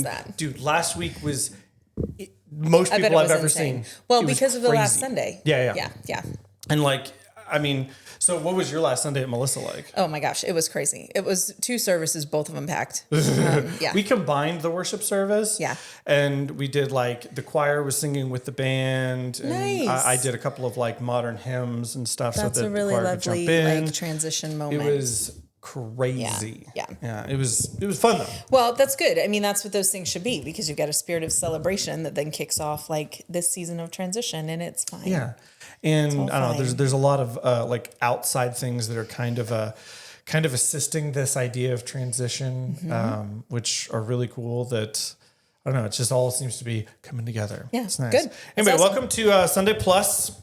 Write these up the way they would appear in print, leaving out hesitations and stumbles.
that. Dude, last week was most people I've ever seen. Well, because of the last Sunday. Yeah. And so what was your last Sunday at Melissa like? Oh my gosh, it was crazy. It was 2 services, both of them packed. We combined the worship service. Yeah. And we did the choir was singing with the band. And nice. I did a couple of modern hymns and stuff. That's so that a really the choir could lovely jump in. transition moment. It was crazy. Yeah. It was fun though. Well, that's good. I mean, that's what those things should be, because you've got a spirit of celebration that then kicks off this season of transition, and it's fine. Yeah. And I don't know, there's a lot of outside things that are kind of assisting this idea of transition, which are really cool that, I don't know, it just all seems to be coming together. Yeah. It's nice. Good. Anyway, awesome. welcome to Sunday Plus.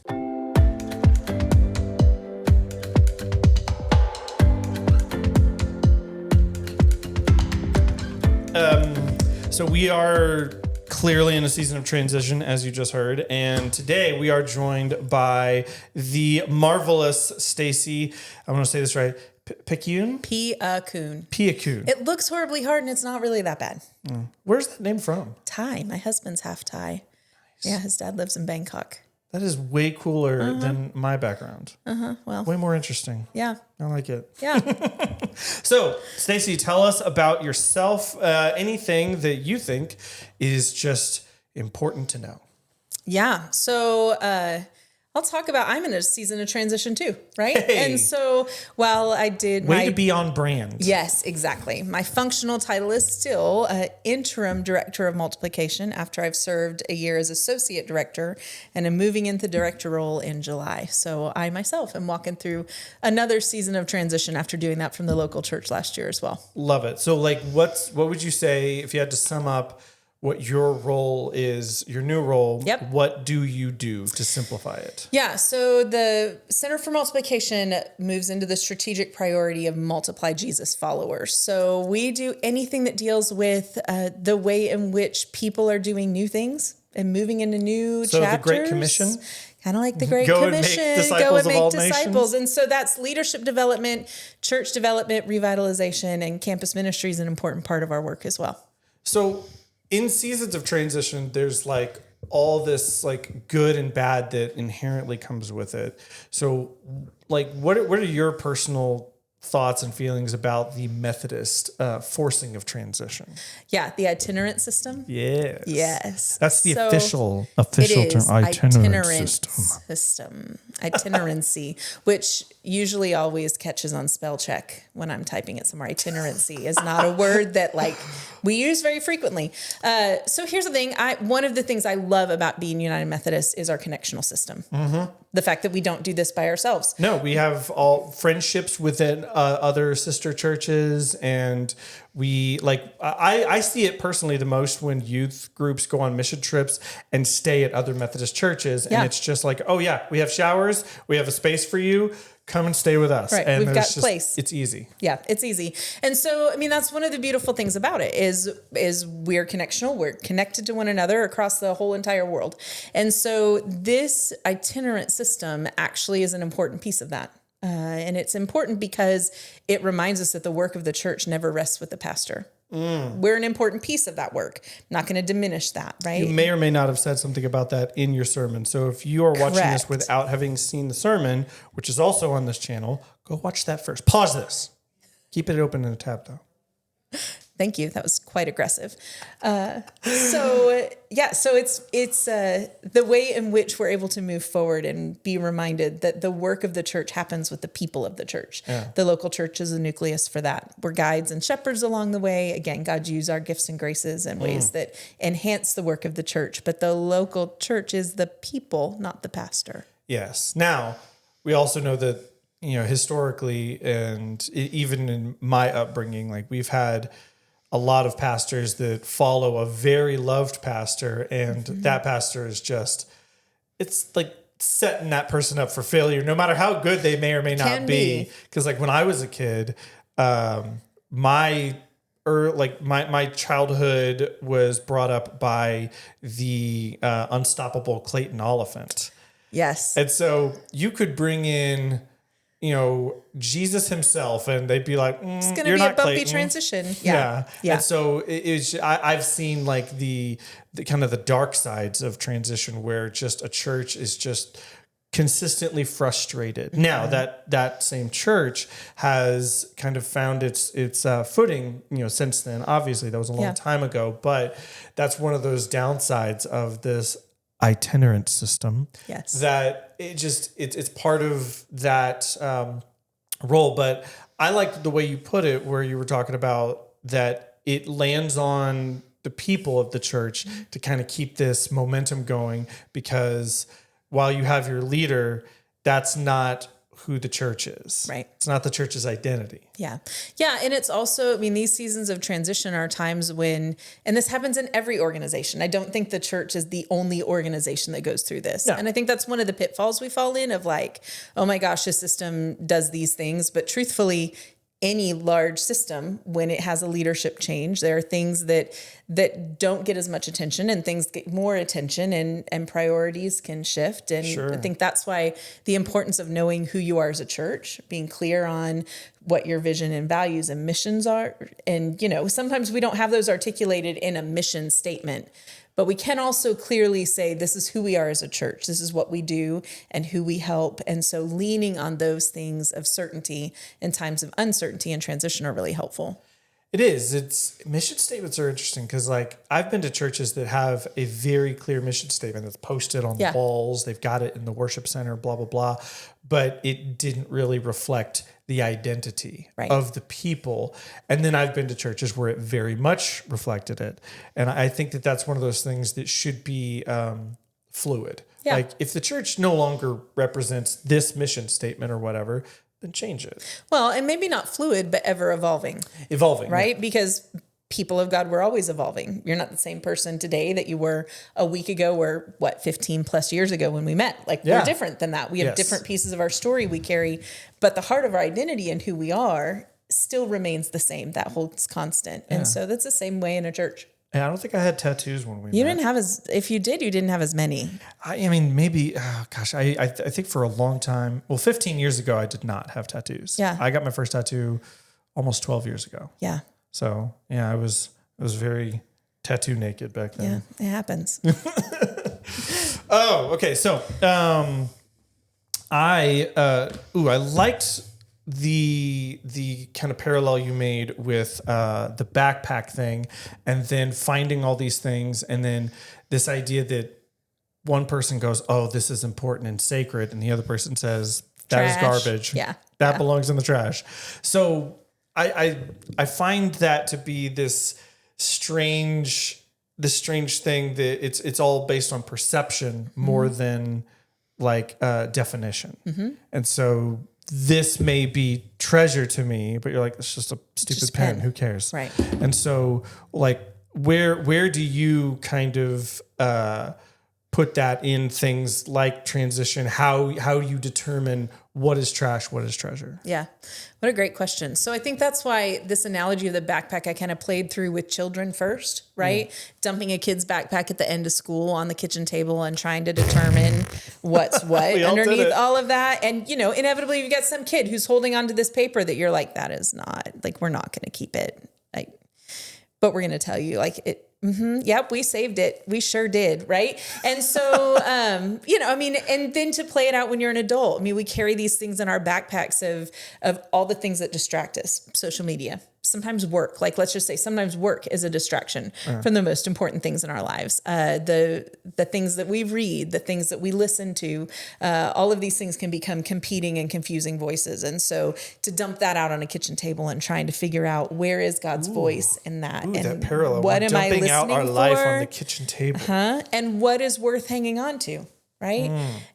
So we are clearly in a season of transition, as you just heard. And today we are joined by the marvelous Stacey, I'm going to say this right, Piyakhun? Piyakhun. It looks horribly hard, and it's not really that bad. Where's that name from? Thai. My husband's half Thai. Nice. Yeah, his dad lives in Bangkok. That is way cooler than my background. Well, way more interesting. Yeah. I like it. Yeah. So, Stacey, tell us about yourself. Anything that you think is just important to know. Yeah. So, I'll talk about, I'm in a season of transition too, right? Hey. And so while I did Way to be on brand. Yes, exactly. My functional title is still interim director of multiplication after I've served a year as associate director, and I'm moving into the director role in July. So I myself am walking through another season of transition after doing that from the local church last year as well. Love it. So what would you say if you had to sum up what your role is, your new role? Yep. What do you do to simplify it? Yeah, so the Center for Multiplication moves into the strategic priority of multiply Jesus followers. So we do anything that deals with the way in which people are doing new things and moving into new chapters. So the Great Commission? Kind of like the Great Go Commission. And make disciples of all disciples. Nations. And so that's leadership development, church development, revitalization, and campus ministry is an important part of our work as well. So in seasons of transition, there's all this good and bad that inherently comes with it. So what are your personal thoughts and feelings about the Methodist forcing of transition? Yeah, the itinerant system. Yes. That's the official term. Itinerant system. Itinerancy, which usually always catches on spell check when I'm typing it somewhere. Itinerancy is not a word that we use very frequently. So here's the thing. One of the things I love about being United Methodist is our connectional system. Mm-hmm. The fact that we don't do this by ourselves. No, we have all friendships within other sister churches, and we I see it personally the most when youth groups go on mission trips and stay at other Methodist churches, and it's just oh yeah, we have showers, we have a space for you. Come and stay with us. Right. And we've got place. It's easy. Yeah, it's easy. And so, that's one of the beautiful things about it is we're connectional. We're connected to one another across the whole entire world. And so this itinerant system actually is an important piece of that. And it's important because it reminds us that the work of the church never rests with the pastor. We're an important piece of that work. I'm not going to diminish that, right? You may or may not have said something about that in your sermon. So if you are watching this without having seen the sermon, which is also on this channel, go watch that first. Pause this. Keep it open in a tab, though. Thank you. That was quite aggressive. So it's the way in which we're able to move forward and be reminded that the work of the church happens with the people of the church. Yeah. The local church is a nucleus for that. We're guides and shepherds along the way. Again, God used our gifts and graces in ways that enhance the work of the church. But the local church is the people, not the pastor. Yes. Now, we also know that, historically, and even in my upbringing, we've had a lot of pastors that follow a very loved pastor, and that pastor is it's setting that person up for failure, no matter how good they may or may not be. Because when I was a kid, my childhood was brought up by the unstoppable Clayton Oliphant. Yes. And so you could bring in Jesus himself, and they'd be like, It's going to be a bumpy transition. Yeah. And so I've seen like the kind of the dark sides of transition where just a church is just consistently frustrated. Now that same church has kind of found its footing, since then. Obviously that was a long time ago, but that's one of those downsides of this itinerant system. Yes. That it's part of that role. But I liked the way you put it, where you were talking about that it lands on the people of the church to kind of keep this momentum going, because while you have your leader, that's not who the church is. Right. It's not the church's identity. Yeah. Yeah. And it's also, these seasons of transition are times when, and this happens in every organization. I don't think the church is the only organization that goes through this. No. And I think that's one of the pitfalls we fall in of like, oh my gosh, the system does these things. But truthfully, any large system, when it has a leadership change, there are things that don't get as much attention, and things get more attention, and priorities can shift. And Sure. I think that's why the importance of knowing who you are as a church, being clear on what your vision and values and missions are. And, sometimes we don't have those articulated in a mission statement, but we can also clearly say, this is who we are as a church. This is what we do and who we help. And so leaning on those things of certainty in times of uncertainty and transition are really helpful. It is. Mission statements are interesting because, like, I've been to churches that have a very clear mission statement that's posted on the walls. They've got it in the worship center, blah, blah, blah. But it didn't really reflect the identity of the people. And then I've been to churches where it very much reflected it. And I think that that's one of those things that should be fluid. Yeah. Like, if the church no longer represents this mission statement or whatever, then change it. Well, and maybe not fluid, but ever evolving. Evolving. Right? Yeah. Because people of God, we're always evolving. You're not the same person today that you were a week ago or 15 plus years ago when we met. Like, we're different than that. We have different pieces of our story we carry, but the heart of our identity and who we are still remains the same. That holds constant. And so that's the same way in a church. Yeah, I don't think I had tattoos when we met. You didn't have if you did, you didn't have as many. I mean, maybe, I think for a long time, 15 years ago, I did not have tattoos. Yeah. I got my first tattoo almost 12 years ago. Yeah. So, I was very tattoo naked back then. Yeah, it happens. Oh, okay. So, I liked the kind of parallel you made with the backpack thing, and then finding all these things, and then this idea that one person goes, oh, this is important and sacred, and the other person says that is garbage. Yeah, that belongs in the trash. So I find that to be this strange thing that it's all based on perception more than like definition. Mm-hmm. And so this may be treasure to me, but you're like, it's just a stupid pen. Who cares? Right. And so, like, where do you kind of put that in things like transition? How you determine what is trash, what is treasure? Yeah. What a great question. So I think that's why this analogy of the backpack I kind of played through with children first, right? Dumping a kid's backpack at the end of school on the kitchen table and trying to determine what's what underneath all of that. And, inevitably you get some kid who's holding on to this paper that you're like, that is not, like, we're not going to keep it. Like, but we're going to tell you, like, it, yep, we saved it. We sure did. Right. And so, and then to play it out when you're an adult, we carry these things in our backpacks of all the things that distract us. Social media, sometimes work, like, let's just say sometimes work is a distraction from the most important things in our lives. The things that we read, the things that we listen to, all of these things can become competing and confusing voices. And so to dump that out on a kitchen table and trying to figure out where is God's voice in that, and that parallel. What am I listening out our for? Life on the kitchen table. And what is worth hanging on to? Right.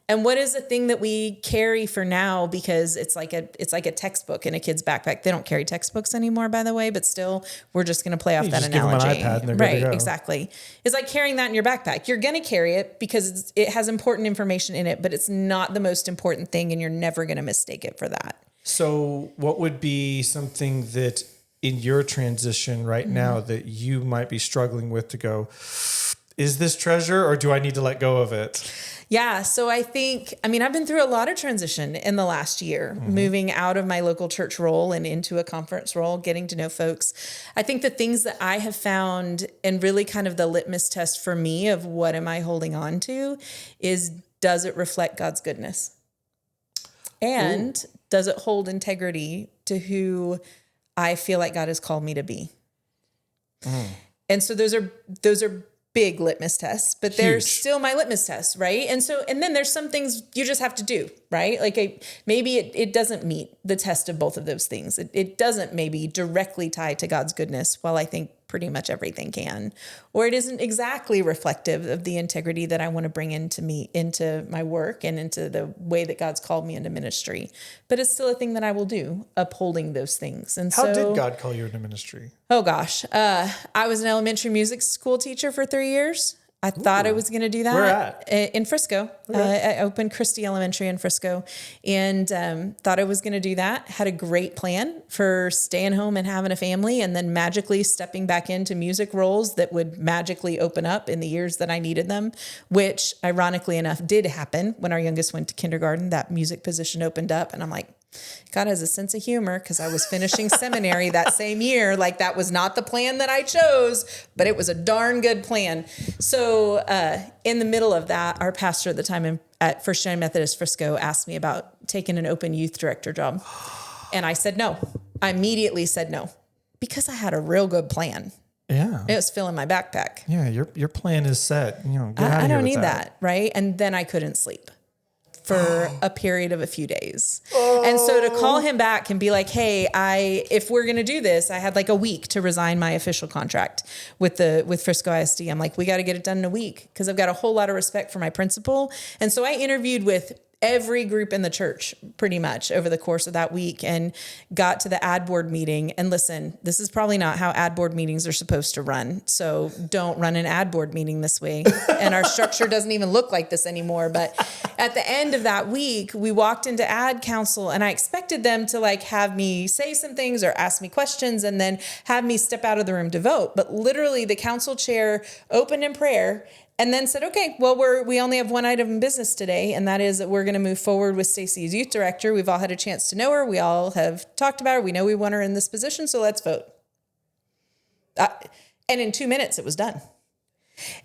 And what is the thing that we carry for now? Because it's like a textbook in a kid's backpack. They don't carry textbooks anymore, by the way, but still, we're just going to play off that analogy. Give them an iPad and they're good to go. Exactly. It's like carrying that in your backpack. You're going to carry it because it has important information in it, but it's not the most important thing, and you're never going to mistake it for that. So what would be something that in your transition right now that you might be struggling with to go, is this treasure or do I need to let go of it? Yeah. So I think, I've been through a lot of transition in the last year, moving out of my local church role and into a conference role, getting to know folks. I think the things that I have found, and really kind of the litmus test for me of what am I holding on to, is, does it reflect God's goodness? And does it hold integrity to who I feel like God has called me to be? And so those are big litmus tests, but they're still my litmus tests, right? And then there's some things you just have to do, right? Like maybe it doesn't meet the test of both of those things. It doesn't maybe directly tie to God's goodness, while I think pretty much everything can, or it isn't exactly reflective of the integrity that I want to bring into my work and into the way that God's called me into ministry. But it's still a thing that I will do, upholding those things. And how did God call you into ministry? Oh gosh. I was an elementary music school teacher for 3 years. I thought I was going to do that. Where at? In Frisco. I opened Christie Elementary in Frisco, and thought I was going to do that. Had a great plan for staying home and having a family, and then magically stepping back into music roles that would magically open up in the years that I needed them, which ironically enough did happen when our youngest went to kindergarten. That music position opened up, and I'm like, God has a sense of humor, because I was finishing seminary that same year. Like, that was not the plan that I chose, but it was a darn good plan. So in the middle of that, our pastor at the time at First United Methodist Frisco asked me about taking an open youth director job. And I said no. I immediately said no, because I had a real good plan. Yeah. It was filling my backpack. Yeah, your plan is set. Get out of here I don't with need that, right? And then I couldn't sleep for a period of a few days. And so to call him back and be like, hey, if we're going to do this, I had like a week to resign my official contract with Frisco ISD. I'm like, we got to get it done in a week, because I've got a whole lot of respect for my principal. And so I interviewed with every group in the church pretty much over the course of that week, and got to the ad board meeting. And listen, this is probably not how ad board meetings are supposed to run. So don't run an ad board meeting this way. And our structure doesn't even look like this anymore. But at the end of that week, we walked into ad council, and I expected them to like have me say some things or ask me questions and then have me step out of the room to vote. But literally the council chair opened in prayer and then said, okay, well, we only have one item of business today, and that is that we're going to move forward with Stacey as youth director. We've all had a chance to know her. We all have talked about her. We know we want her in this position, so let's vote. And in 2 minutes, it was done.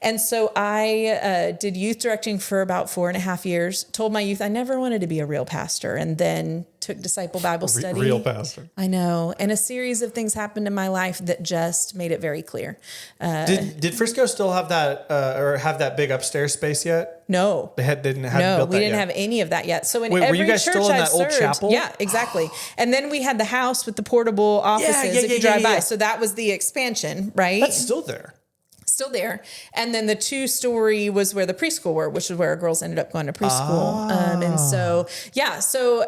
And so I did youth directing for about 4.5 years, told my youth I never wanted to be a real pastor, and then took disciple Bible study. Real pastor. I know. And a series of things happened in my life that just made it very clear. Did Frisco still have that or have that big upstairs space yet? No. They didn't built that we didn't yet. have any of that yet. So in Wait, every were you guys church still in I've that old served, chapel? yeah, exactly. And then we had the house with the portable offices if you drive by. So that was the expansion, right? That's still there. Still there. And then the 2-story was where the preschool were, which is where our girls ended up going to preschool. And so, yeah, so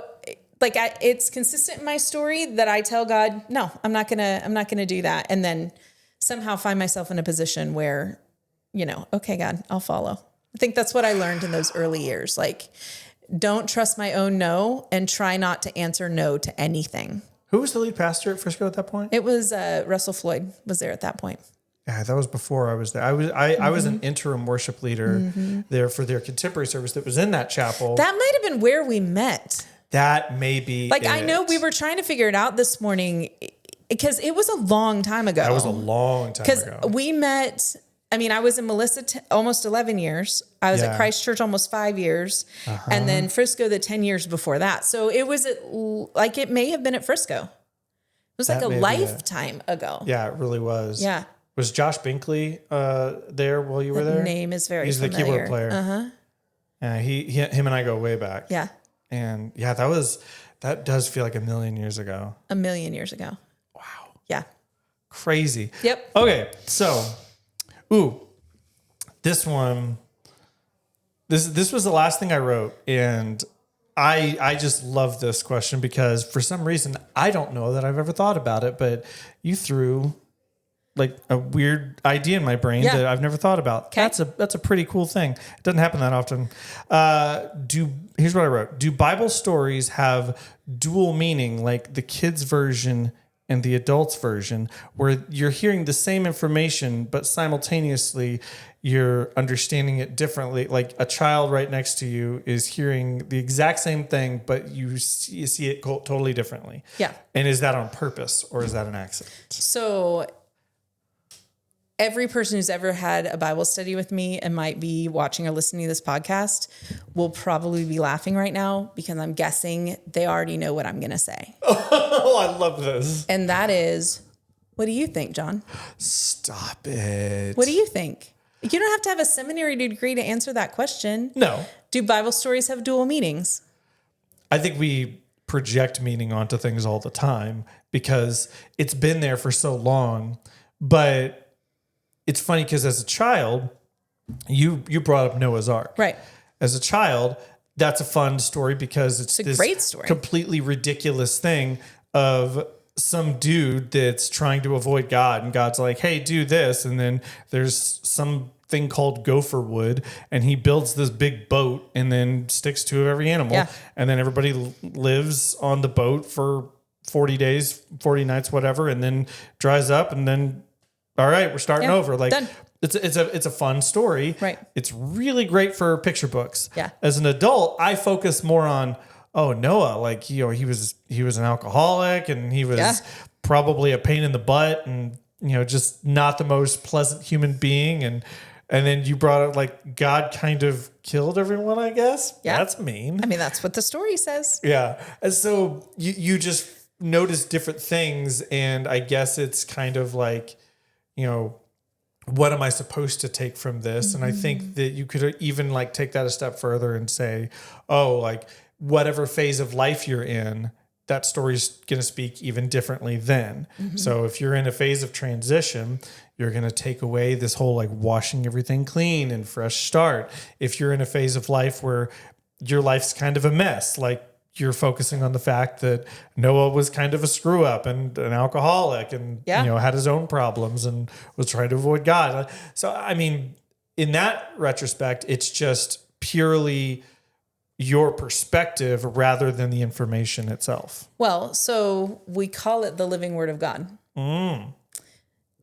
like it's consistent in my story that I tell God, no, I'm not gonna do that. And then somehow find myself in a position where, okay, God, I'll follow. I think that's what I learned in those early years. Like, don't trust my own no, and try not to answer no to anything. Who was the lead pastor at Frisco at that point? It was Russell Floyd was there at that point. Yeah, that was before I was there. I was an interim worship leader there for their contemporary service that was in that chapel. That might have been where we met. That may be like, I know we were trying to figure it out this morning because it was a long time ago. That was a long time ago. Because we met, I was in Melissa almost 11 years. I was at Christ Church almost 5 years. And then Frisco the 10 years before that. So it was it may have been at Frisco. It was like a lifetime ago. Yeah, it really was. Yeah. Was Josh Binkley there while you were there? Name is very familiar. He's the keyboard player. Yeah, him and I go way back. Yeah. And yeah, that does feel like a million years ago. A million years ago. Wow. Yeah. Crazy. Yep. Okay, so, this one, this was the last thing I wrote, and I just love this question because for some reason, I don't know that I've ever thought about it, but you threw like a weird idea in my brain that I've never thought about. Okay. That's a pretty cool thing. It doesn't happen that often. Here's what I wrote. Do Bible stories have dual meaning, like the kids version and the adult's version, where you're hearing the same information, but simultaneously you're understanding it differently. Like a child right next to you is hearing the exact same thing, but you see it totally differently. Yeah. And is that on purpose or is that an accident? So every person who's ever had a Bible study with me and might be watching or listening to this podcast will probably be laughing right now because I'm guessing they already know what I'm going to say. Oh, I love this. And that is, what do you think, John? Stop it. What do you think? You don't have to have a seminary degree to answer that question. No. Do Bible stories have dual meanings? I think we project meaning onto things all the time because it's been there for so long. But it's funny because as a child, you brought up Noah's Ark. Right. As a child, that's a fun story because it's a this great story. Completely ridiculous thing of some dude that's trying to avoid God, and God's like, hey, do this. And then there's something called gopher wood, and he builds this big boat and then sticks to every animal. Yeah. And then everybody lives on the boat for 40 days, 40 nights, whatever, and then dries up, and then, all right, we're starting over. Like, done. It's a fun story. Right. It's really great for picture books. Yeah. As an adult, I focus more on, Noah, like, he was an alcoholic, and he was probably a pain in the butt, and, just not the most pleasant human being. And then you brought up like God kind of killed everyone, I guess. Yeah. That's mean. I mean, that's what the story says. Yeah. And so you just notice different things. And I guess it's kind of like, what am I supposed to take from this? And I think that you could even like take that a step further and say, like whatever phase of life you're in, that story's going to speak even differently then. So if you're in a phase of transition, you're going to take away this whole like washing everything clean and fresh start. If you're in a phase of life where your life's kind of a mess, like you're focusing on the fact that Noah was kind of a screw up and an alcoholic and, had his own problems and was trying to avoid God. So, I mean, in that retrospect, it's just purely your perspective rather than the information itself. Well, so we call it the living word of God.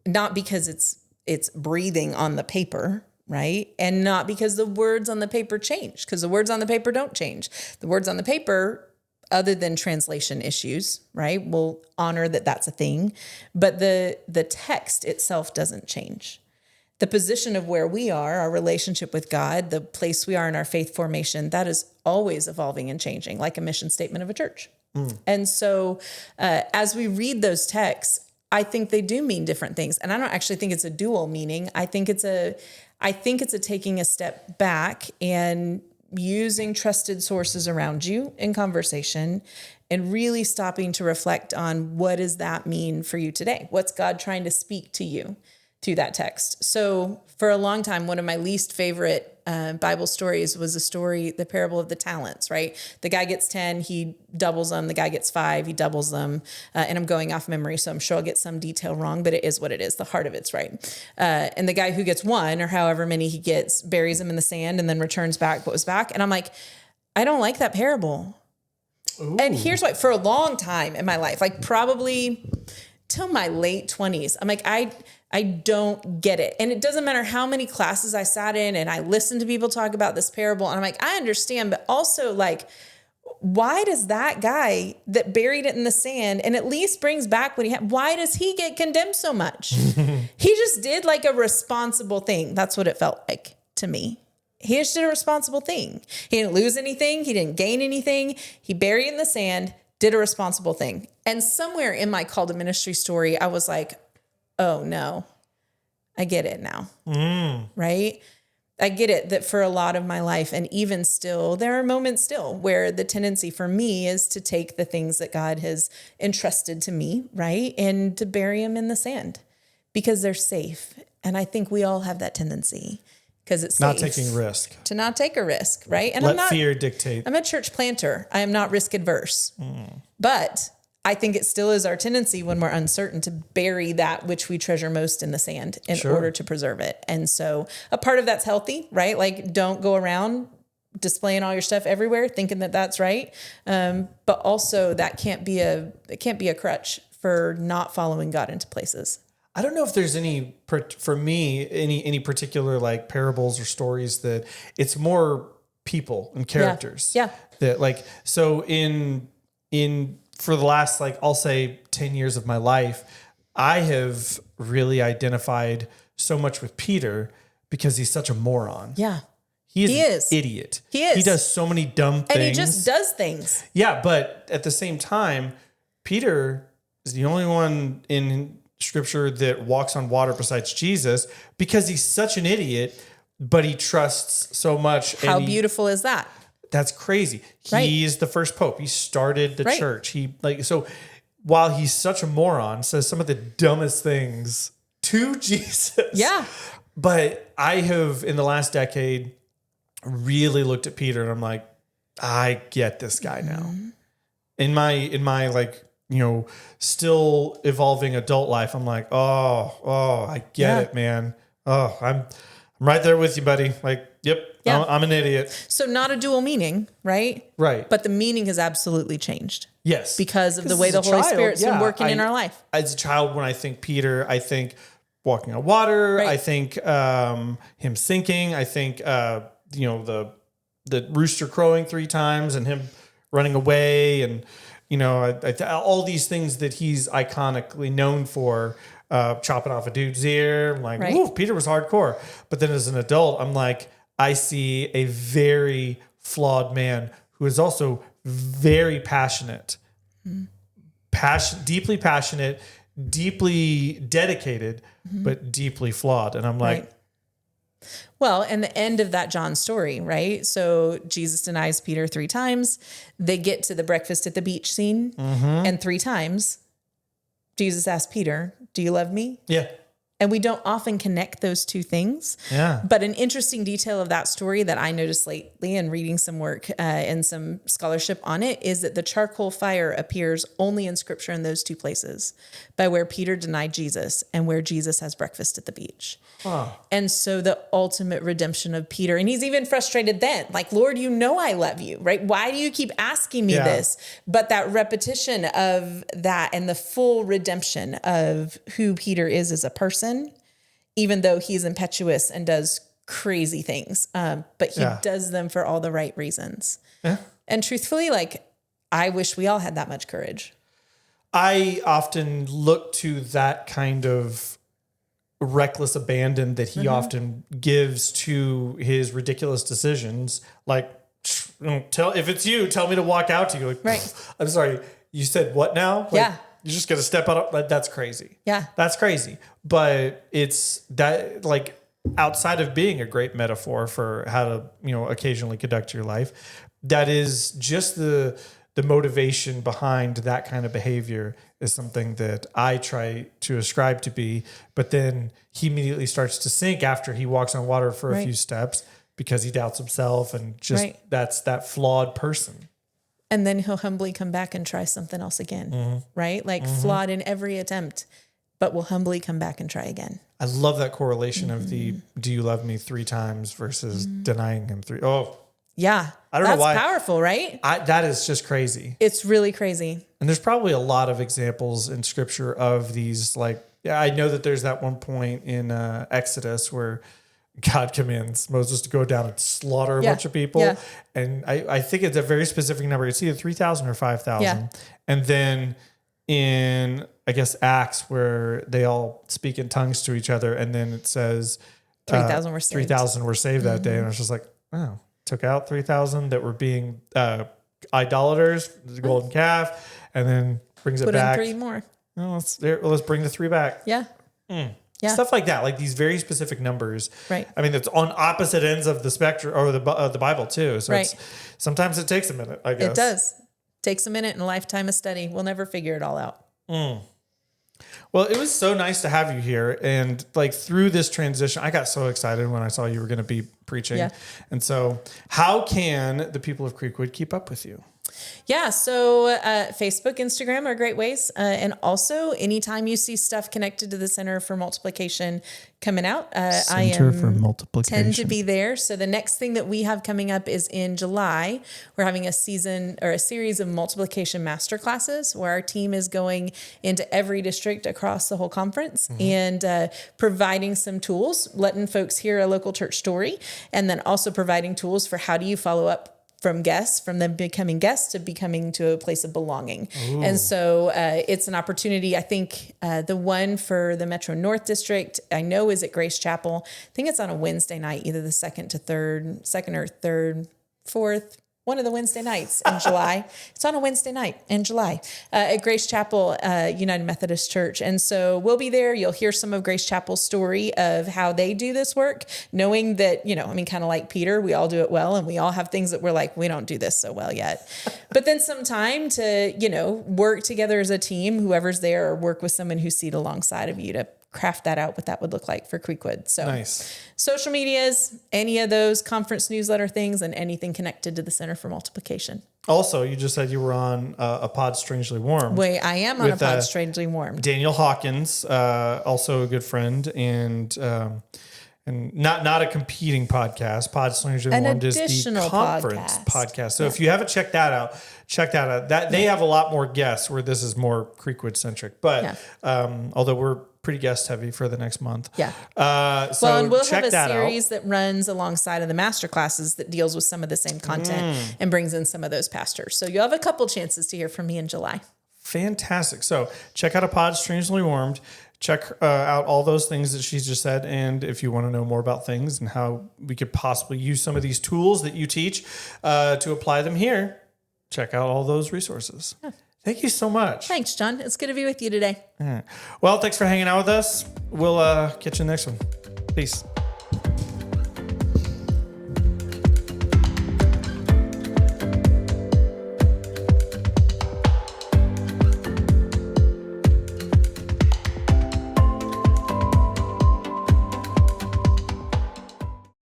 Not because it's breathing on the paper, right? And not because the words on the paper change, because the words on the paper don't change. The words on the paper, other than translation issues, right? We'll honor that that's a thing, but the text itself doesn't change. The position of where we are, our relationship with God, the place we are in our faith formation, that is always evolving and changing, like a mission statement of a church. And so as we read those texts, I think they do mean different things. And I don't actually think it's a dual meaning. I think it's a taking a step back and using trusted sources around you in conversation and really stopping to reflect on what does that mean for you today? What's God trying to speak to you through that text? So for a long time, one of my least favorite Bible stories was the parable of the talents, right? The guy gets 10, he doubles them. The guy gets 5, he doubles them. And I'm going off memory, so I'm sure I'll get some detail wrong, but it is what it is. The heart of it's right. And the guy who gets 1 or however many he gets buries them in the sand and then returns back what was back. And I'm like, I don't like that parable. Ooh. And here's why. For a long time in my life, like probably till my late 20s, I'm like, I don't get it. And it doesn't matter how many classes I sat in and I listened to people talk about this parable. And I'm like, I understand, but also like, why does that guy that buried it in the sand and at least brings back what he had, why does he get condemned so much? He just did like a responsible thing. That's what it felt like to me. He just did a responsible thing. He didn't lose anything. He didn't gain anything. He buried it in the sand, did a responsible thing. And somewhere in my call to ministry story, I was like, oh no, I get it now. Right? I get it that for a lot of my life, and even still, there are moments still where the tendency for me is to take the things that God has entrusted to me, right? And to bury them in the sand because they're safe. And I think we all have that tendency because it's not safe taking risk. To not take a risk, right? And let fear dictate. I'm a church planter. I am not risk adverse. But I think it still is our tendency when we're uncertain to bury that which we treasure most in the sand in order to preserve it. And so a part of that's healthy, right? Like don't go around displaying all your stuff everywhere, thinking that that's right. But also that can't be a crutch for not following God into places? I don't know if there's for me, any particular like parables or stories that it's more people and characters. Yeah. That like, so for the last, like, I'll say 10 years of my life, I have really identified so much with Peter because he's such a moron. Yeah. He is an idiot. He is. He does so many dumb things. And he just does things. Yeah, but at the same time, Peter is the only one in Scripture that walks on water besides Jesus because he's such an idiot, but he trusts so much. How beautiful is that? That's crazy. Right. He's the first pope. He started the Right. church. So while he's such a moron, says some of the dumbest things to Jesus. Yeah. But I have, in the last decade, really looked at Peter and I'm like, I get this guy now. In my like, still evolving adult life, I'm like, oh, I get it, man. Oh, I'm right there with you, buddy. Like, yep, Yeah. I'm an idiot. So not a dual meaning, right? Right. But the meaning has absolutely changed. Yes. Because of the way the Holy Spirit's been working in our life. As a child, when I think Peter, I think walking on water. Right. I think him sinking. I think, the rooster crowing 3 times and him running away. And, all these things that he's iconically known for, chopping off a dude's ear. I'm like, Right. ooh, Peter was hardcore. But then as an adult, I'm like, I see a very flawed man who is also very passionate, deeply passionate, deeply dedicated, but deeply flawed. And I'm like, Right. Well, and the end of that John story, right? So Jesus denies Peter 3 times. They get to the breakfast at the beach scene. And 3 times Jesus asks Peter, do you love me? yeah, And we don't often connect those two things. yeah, But an interesting detail of that story that I noticed lately in reading some work and some scholarship on it is that the charcoal fire appears only in Scripture in those 2 places, by where Peter denied Jesus and where Jesus has breakfast at the beach. And so the ultimate redemption of Peter, and he's even frustrated then, like, Lord, I love you, right? Why do you keep asking me this? But that repetition of that and the full redemption of who Peter is as a person, even though he's impetuous and does crazy things, but he does them for all the right reasons. Yeah. And truthfully, like, I wish we all had that much courage. I often look to that kind of reckless abandon that he often gives to his ridiculous decisions. Like, if it's you, tell me to walk out to you. Like, Right. I'm sorry, you said what now? Like, Yeah. You're just going to step out. Like, that's crazy. Yeah. That's crazy. But it's that, like, outside of being a great metaphor for how to, occasionally conduct your life, that is just the motivation behind that kind of behavior is something that I try to ascribe to be, but then he immediately starts to sink after he walks on water for a few steps because he doubts himself and just that's that flawed person. And then he'll humbly come back and try something else again, right? Like flawed in every attempt, but will humbly come back and try again. I love that correlation of the do you love me 3 times versus denying him 3. Oh, yeah. I don't know why. That's powerful, right? That is just crazy. It's really crazy. And there's probably a lot of examples in Scripture of these. Like, I know that there's that one point in Exodus where God commands Moses to go down and slaughter a bunch of people. Yeah. And I think it's a very specific number. It's either 3,000 or 5,000. Yeah. And then in, I guess, Acts, where they all speak in tongues to each other. And then it says 3,000 were saved. 3,000 were saved that day. And I was just like, oh, took out 3,000 that were being idolaters, the golden calf, and then brings Put it back. in 3 more. Oh, let's bring the 3 back. Yeah. Yeah. Stuff like that, like these very specific numbers. Right. I mean, it's on opposite ends of the spectrum or the Bible too. So Right. Sometimes it takes a minute, I guess. It does. Takes a minute and a lifetime of study. We'll never figure it all out. Well, it was so nice to have you here. And like through this transition, I got so excited when I saw you were going to be preaching. Yeah. And so how can the people of Creekwood keep up with you? Yeah. So Facebook, Instagram are great ways. And also anytime you see stuff connected to the Center for Multiplication coming out, Center for Multiplication. tend to be there. So the next thing that we have coming up is in July. We're having a series of multiplication masterclasses where our team is going into every district across the whole conference and providing some tools, letting folks hear a local church story, and then also providing tools for how do you follow up from them becoming guests to becoming to a place of belonging. Ooh. And so it's an opportunity. I think the one for the Metro North District, I know is at Grace Chapel. I think it's on a Wednesday night, either the second or third, fourth, one of the Wednesday nights in July. It's on a Wednesday night in July at Grace Chapel, United Methodist Church. And so we'll be there. You'll hear some of Grace Chapel's story of how they do this work, knowing that, kind of like Peter, we all do it well. And we all have things that we're like, we don't do this so well yet. But then some time to, work together as a team, whoever's there, or work with someone who's seated alongside of you to craft that out, what that would look like for Creekwood. So nice. Social medias, any of those conference newsletter things, and anything connected to the Center for Multiplication. Also, you just said you were on a pod Strangely Warmed. Wait, I am on a pod Strangely Warmed. Daniel Hawkins, also a good friend, and not a competing podcast. Pod Strangely Warmed is the conference podcast. So if you haven't checked that out, check that out. They have a lot more guests where this is more Creekwood centric. But although we're pretty guest heavy for the next month. Yeah. And we'll have a series that runs alongside of the master classes that deals with some of the same content and brings in some of those pastors. So you'll have a couple chances to hear from me in July. Fantastic. So check out a pod Strangely Warmed. Check out all those things that she's just said. And if you want to know more about things and how we could possibly use some of these tools that you teach to apply them here, check out all those resources. Yeah. Thank you so much. Thanks, John. It's good to be with you today. Well, thanks for hanging out with us. We'll catch you next one. Peace.